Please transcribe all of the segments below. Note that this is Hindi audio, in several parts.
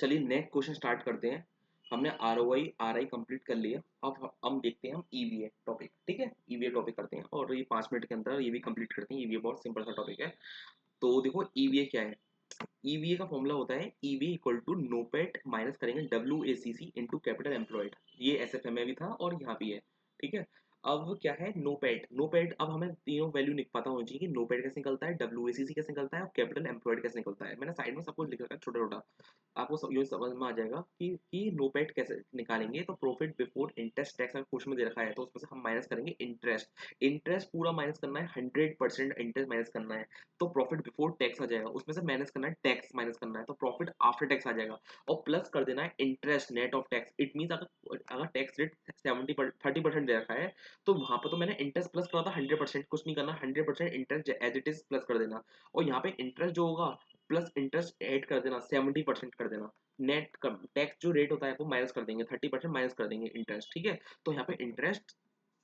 चलिए नेक्स्ट क्वेश्चन स्टार्ट करते हैं। हमने आरओआई आरआई कंप्लीट कर लिया। अब हम देखते हैं हम ईवीए टॉपिक, ठीक है, ईवीए टॉपिक करते हैं और ये 5 मिनट के अंदर ये भी कंप्लीट करते हैं। ईवीए बहुत सिंपल सा टॉपिक है। तो देखो ईवीए क्या है। ईवीए का फॉर्मूला होता है EV equal to NOPAT minus करेंगे W A C C into capital employed. ये एसएफए में भी था और यहाँ भी है, ठीक है। अब क्या है नोपेट, नोपेट अब हमें तीनों वैल्यू पता होनी चाहिए कि नोपेट कैसे निकलता है, डब्ल्यू ए सी सी कैसे निकलता है और कैपिटल एम्प्लॉयड कैसे निकलता है। मैंने साइड में सब कुछ लिख रखा है छोटा छोटा, आपको सब ये समझ में आ जाएगा कि नोपेट कैसे निकालेंगे। तो प्रॉफिट बिफोर इंटरेस्ट टैक्स अगर क्वेश्चन में दे रखा है तो उसमें से हम माइनस करेंगे इंटरेस्ट। इंटरेस्ट पूरा माइनस करना है, 100% इंटरेस्ट माइनस करना है। तो प्रॉफिट बिफोर टैक्स आ जाएगा, उसमें से माइनस करना है टैक्स माइनस करना है, तो प्रॉफिट आफ्टर टैक्स आ जाएगा। और प्लस कर देना है interest net of tax. It mean अगर टैक्स रेट 30% दे रखा है तो वहां पर तो मैंने इंटरेस्ट प्लस करा था 100%, कुछ नहीं करना, 100% interest as it is plus कर देना। और यहाँ पे इंटरेस्ट जो होगा प्लस इंटरेस्ट ऐड कर देना, 70% कर देना। नेट टैक्स जो रेट होता है वो माइनस कर देंगे, 30% माइनस कर देंगे इंटरेस्ट, ठीक है। तो यहाँ पे इंटरेस्ट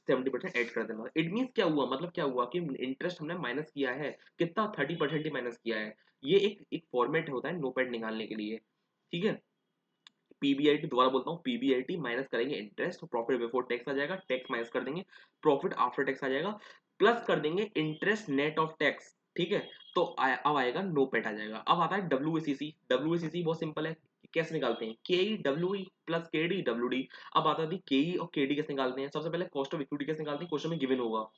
70% ऐड कर देना। इट मीन्स क्या हुआ, मतलब क्या हुआ कि इंटरेस्ट हमने माइनस किया है कितना, 30% ही माइनस किया है। ये एक फॉर्मेट होता है नोपेड निकालने के लिए, ठीक है। पीबीआईटी दोबारा बोलता हूँ, पीबीआईटी माइनस करेंगे इंटरेस्ट, प्रॉफिट बिफोर टैक्स आ जाएगा, टैक्स माइनस कर देंगे, प्रॉफिट आफ्टर टैक्स आ जाएगा, प्लस कर देंगे इंटरेस्ट नेट ऑफ टैक्स, ठीक है। तो अब आएगा नोपेट आ जाएगा। अब आता है डब्ल्यूएसीसी। डब्ल्यूएसीसी बहुत सिंपल है, कैसे निकालते हैं, के ई डब्ल्यू ई प्लस के डी डब्ल्यू डी। अब आता है के ई और के डी कैसे निकालते हैं। सबसे पहले कॉस्ट ऑफ इक्विटी कैसे निकालते हैं, क्वेश्चन में गिवन होगा।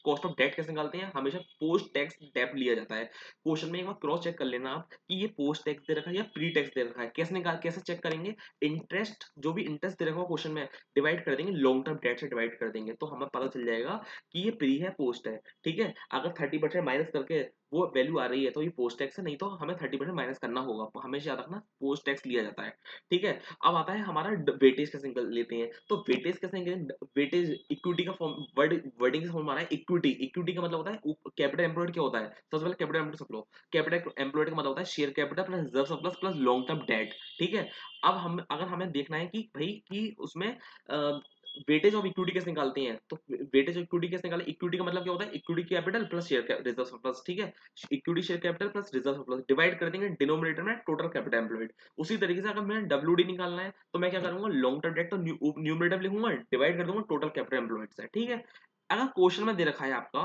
कॉस्ट ऑफ डेट कैसे निकालते हैं, हमेशा पोस्ट टैक्स डेट लिया जाता है। क्वेश्चन में एक बार क्रॉस चेक कर लेना आप कि ये पोस्ट टैक्स दे रखा है या प्री टैक्स दे रखा है। कैसे चेक करेंगे, इंटरेस्ट जो भी इंटरेस्ट दे रखा है क्वेश्चन में डिवाइड कर देंगे, लॉन्ग टर्म डेट से डिवाइड कर देंगे, तो हमें पता चल जाएगा कि ये प्री है पोस्ट है, ठीक है। अगर 30% माइनस करके वो वैल्यू आ रही है तो ये पोस्ट टैक्स है, नहीं तो हमें 30% माइनस करना होगा। हमेशा याद रखना पोस्ट टैक्स लिया जाता है, ठीक है। अब आता है हमारा वेटेज कैसे लेते हैं। तो वेटेज कैसे वेटेज इक्विटी का फॉर्म वर्डिंग से फॉर्म आ रहा है इक्विटी। इक्विटी का मतलब होता है कैपिटल एम्प्लॉयड क्या होता है, सबसे पहले कैपिटल एम्प्लॉयड सब लो। कैपिटल एम्प्लॉयड का मतलब होता है share capital plus reserve surplus plus long term debt, ठीक है। अब हम अगर हमें देखना है कि भाई कि उसमें वेटेज ऑफ इक्विटी कैसे निकालते हैं, तो वेटेज ऑफ इक्विटी कैसे निकालें। इक्विटी का मतलब क्या होता है, equity capital plus share reserve surplus, ठीक है। Equity share capital plus reserve surplus divide कर देंगे डिनोमिनेटर में टोटल कैपिटल एम्प्लॉयड। उसी तरीके से अगर मैं डब्ल्यूडी निकालना है तो मैं क्या करूंगा, लॉन्ग टर्म डेट तो न्यूमरेटर लिखूंगा, डिवाइड कर दूंगा टोटल कैपिटल एम्प्लॉयड से, ठीक है। अगर क्वेश्चन में दे रखा है आपका,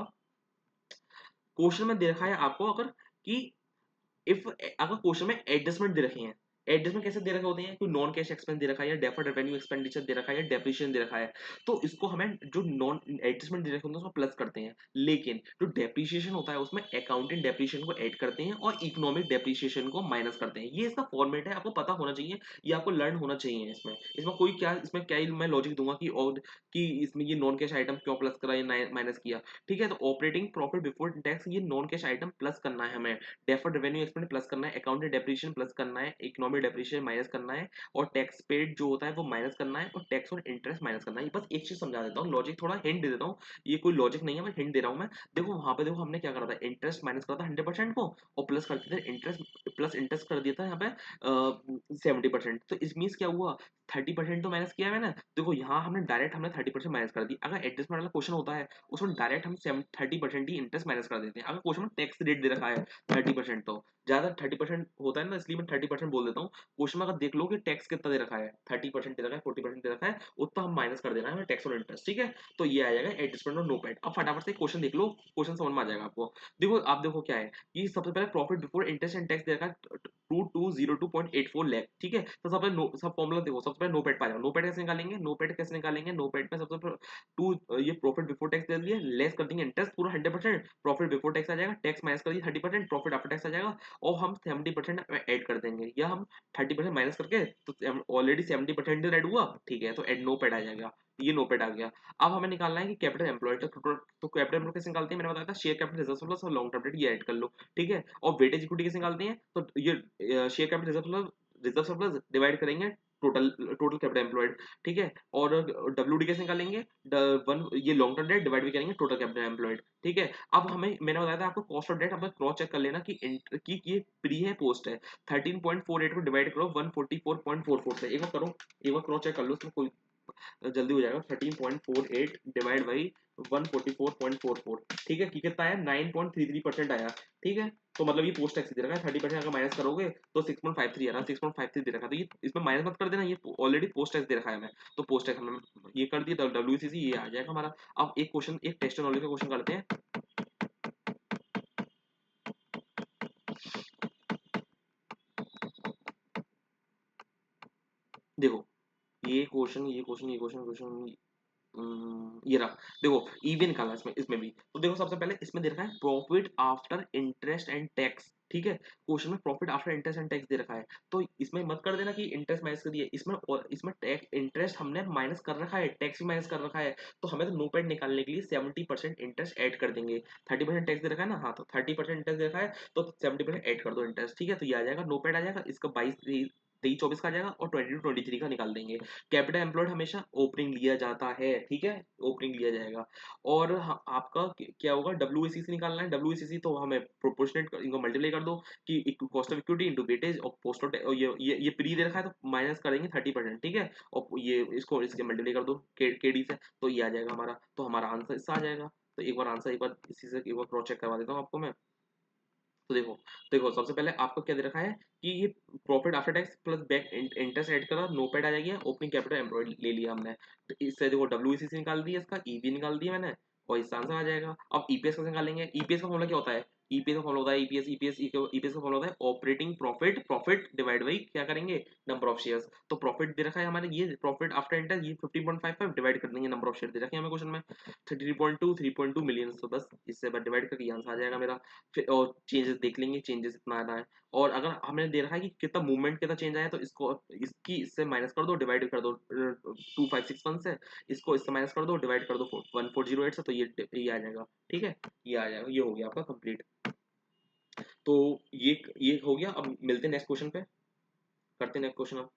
क्वेश्चन में दे रखा है आपको अगर कि इफ अगर क्वेश्चन में एडजस्टमेंट दे रखे हैं, एडजस्टमेंट कैसे दे रखे होते हैं, कोई नॉन कैश एक्सपेंस दे रखा है या डेफर्ड रेवेन्यू एक्सपेंडिचर दे रखा है या डेप्रिसिएशन दे रखा है, तो इसको हमें जो नॉन एडजस्टमेंट दे रखे होते हैं उसको प्लस करते हैं। लेकिन जो डेप्रिसिएशन होता है उसमें अकाउंटिंग डेप्रिसिएशन को ऐड करते हैं और इकोनॉमिक डेप्रिसिएशन को माइनस करते हैं। ये इसका फॉर्मेट है, आपको पता होना चाहिए, ये आपको लर्न होना चाहिए। इसमें इसमें कोई क्या, इसमें क्या ही मैं लॉजिक दूंगा कि और कि इसमें ये नॉन कैश आइटम क्यों प्लस करा या माइनस किया, ठीक है। तो ऑपरेटिंग प्रॉफिट बिफोर टैक्स ये नॉन कैश आइटम प्लस करना है हमें, डेफर्ड रेवेन्यू एक्सपेंस प्लस करना है, अकाउंटेड डेप्रिसिएशन प्लस करना है, इकोनॉमिक डेप्रिसिएशन माइनस करना है, और टैक्स पेड जो होता है वो माइनस करना है, और टैक्स और इंटरेस्ट माइनस करना है। बस एक चीज समझा देता हूँ, लॉजिक थोड़ा हिंट दे देता हूँ, ये कोई लॉजिक नहीं है, मैं हिंट दे रहा हूँ मैं। देखो वहां पे देखो हमने क्या करा था, इंटरेस्ट माइनस करा था 100% को और प्लस करते थे इंटरेस्ट, प्लस इंटरेस्ट कर दिया था यहाँ पे 70%। तो इस मीन्स क्या हुआ, 30% तो माइनस किया है मैंने, देखो यहाँ हमने डायरेक्ट हमने 30% माइनस कर दी। अगर एडजस्टमेंट वाला क्वेश्चन होता है उसमें डायरेक्ट हम 30% ही इंटरेस्ट माइनस कर देते हैं। अगर क्वेश्चन में टैक्स रेट दे रखा है 30%, तो ज्यादा 30% होता है ना, इसलिए मैं 30% बोल देता हूँ। क्वेश्चन में अगर देख लो कि टैक्स कितना दे रखा है, 30% दे रखा है, 40% दे रखा है, उतना हम माइनस कर देना है टैक्स और इंटरेस्ट, ठीक है। तो ये आ जाएगा एडजस्टमेंट और नोपेड। अब फटाफट से क्वेश्चन देख लो, क्वेश्चन समझ में आ जाएगा आपको। देखो आप देखो क्या है कि सबसे पहले profit before interest and tax दे रखा है 2202.84 लाख, ठीक है। तो सबसे सब फॉर्मूला देखो, सबसे पहले नोपेड पा जाओ। नोपेड कैसे निकालेंगे, नोपेड कैसे निकालेंगे, नोपेड में सबसे टू ये प्रॉफिट बिफोर टैक्स दे दिया, लेस कर देंगे इंटरेस्ट पूरा 100%, प्रॉफिट बिफोर टैक्स आ जाएगा, टैक्स माइनस कर दिया 30%, प्रॉफिट आफ्टर टैक्स आ जाएगा, और हम 70% ऐड कर देंगे, या हम 30% माइनस करके, तो ऑलरेडी 70% ऐड हुआ, ठीक है, तो एड नोपेड आ जाएगा। ये नोपेड आ गया। अब हमें निकालना है कि कैपिटल एम्प्लॉयड, तो कैपिटल एम्प्लॉयड कैसे निकालते हैं, मैंने बताया था शेयर कैपिटल रिजर्व सरप्लस और लॉन्ग टर्म डेट, ये ऐड कर लो, ठीक है। और वेटेज इक्विटी कैसे निकालते हैं, तो ये share capital reserve surplus divide करेंगे टोटल टोटल कैपिटल एम्प्लॉयड, ठीक है। और डब्ल्यू डी कैसे निकालेंगे, वन ये लॉन्ग टर्म डेट डिवाइड भी करेंगे टोटल कैपिटल एम्प्लॉयड, ठीक है। अब हमें मैंने बताया था आपको कॉस्ट ऑफ डेट, अब क्रॉस चेक कर लेना कि ये प्री है पोस्ट है। 13.48 को डिवाइड करो 144.44 से, एक बार करो, एक बार क्रॉस चेक कर लो उसमें कोई जल्दी हो जाएगा 13.48 डिवाइड बाई 144.44, ठीक है, कि कितना आया 9.33% आया, ठीक है। तो मतलब ये पोस्ट टैक्स दे रखा है, 30% अगर माइनस करोगे तो 6.53 आ रहा है, 6.53 दे रखा है, तो ये इसमें माइनस मत कर देना, ये ऑलरेडी पोस्ट टैक्स दे रखा है हमें, तो पोस्ट टैक्स हमने ये कर दिया, WCC ये आ जाएगा हमारा। अब एक क्वेश्चन, एक टेस्ट नॉलेज का क्वेश्चन करते हैं। देखो ये क्वेश्चन ये रहा, देखो ईवी निकालना है इसमें, इसमें भी तो देखो सबसे पहले इसमें दे रखा है profit after interest and tax, ठीक है, क्वेश्चन में profit after interest and tax दे रखा है, तो इसमें मत कर देना कि इंटरेस्ट माइनस कर दिया, इसमें और इसमें टैक्स इंटरेस्ट हमने माइनस कर रखा है, टैक्स भी माइनस कर रखा है, तो हमें तो नोपेड निकालने के लिए 70% इंटरेस्ट ऐड कर देंगे। 30% टैक्स दे रखा है ना, हाँ, तो 30% इंटरेस्ट दे रखा है, तो 70% ऐड कर दो इंटरेस्ट, ठीक है, तो ये आ जाएगा नोपेड आ जाएगा, इसका 22 23 24 का आ जाएगा, और 22 23 का निकाल देंगे। कैपिटल एम्प्लॉयड हमेशा ओपनिंग लिया जाता है, ठीक है, ओपनिंग लिया जाएगा। और आपका क्या होगा, WACC निकालना है, WACC तो हमें प्रोपोर्शनेट इनको मल्टीप्लाई कर दो कि cost of equity into weightage और पोस्ट ऑफ, ये प्री दे रखा है तो माइनस करेंगे 30%, ठीक है, और ये इसको इसके मल्टीप्लाई कर दो केडी से, तो ये आ जाएगा हमारा, तो हमारा आंसर इससे आ जाएगा। तो एक बार आंसर, एक बार इसी से एक बार क्रॉस चेक करवा देता हूँ आपको मैं। तो देखो, देखो सबसे पहले आपको क्या दे रखा है कि ये profit after tax plus back interest add करा, नोपेड आ जाएगी, ओपनिंग कैपिटल एम्प्लॉयड ले लिया हमने, तो इससे देखो WACC निकाल दिया, इसका EV निकाल दिया मैंने, और इसका आंसर आ जाएगा। अब EPS कैसे निकालेंगे, EPS का फॉर्मूला क्या होता है, EPS का फॉर्मूला होता है, EPS का फॉर्मूला होता है operating profit, profit divide by क्या करेंगे, नंबर ऑफ शेयर्स, तो प्रॉफिट दे रखा है हमारे, ये प्रॉफिट आफ्टर इंटरेस्ट ये 15.55 डिवाइड कर देंगे, नंबर ऑफ शेयर दे रखे हैं हमें क्वेश्चन में 3.2 मिलियन, तो बस इससे बस डिवाइड करके आंसर आ जाएगा मेरा। फिर और चेंजेस देख लेंगे, चेंजेस इतना आ रहा है, और अगर हमें दे रखा है कि कितना मूवमेंट कितना चेंज आया, तो इसको इसकी इससे माइनस कर दो, डिवाइड कर दो 2561 से, इसको इससे माइनस कर दो, डिवाइड कर दो 1408 से, तो ये आ जाएगा, ठीक है, ये आ जाएगा, ये हो गया आपका कंप्लीट। तो ये हो गया। अब मिलते हैं नेक्स्ट क्वेश्चन पे, करते हैं नेक्स्ट क्वेश्चन अब।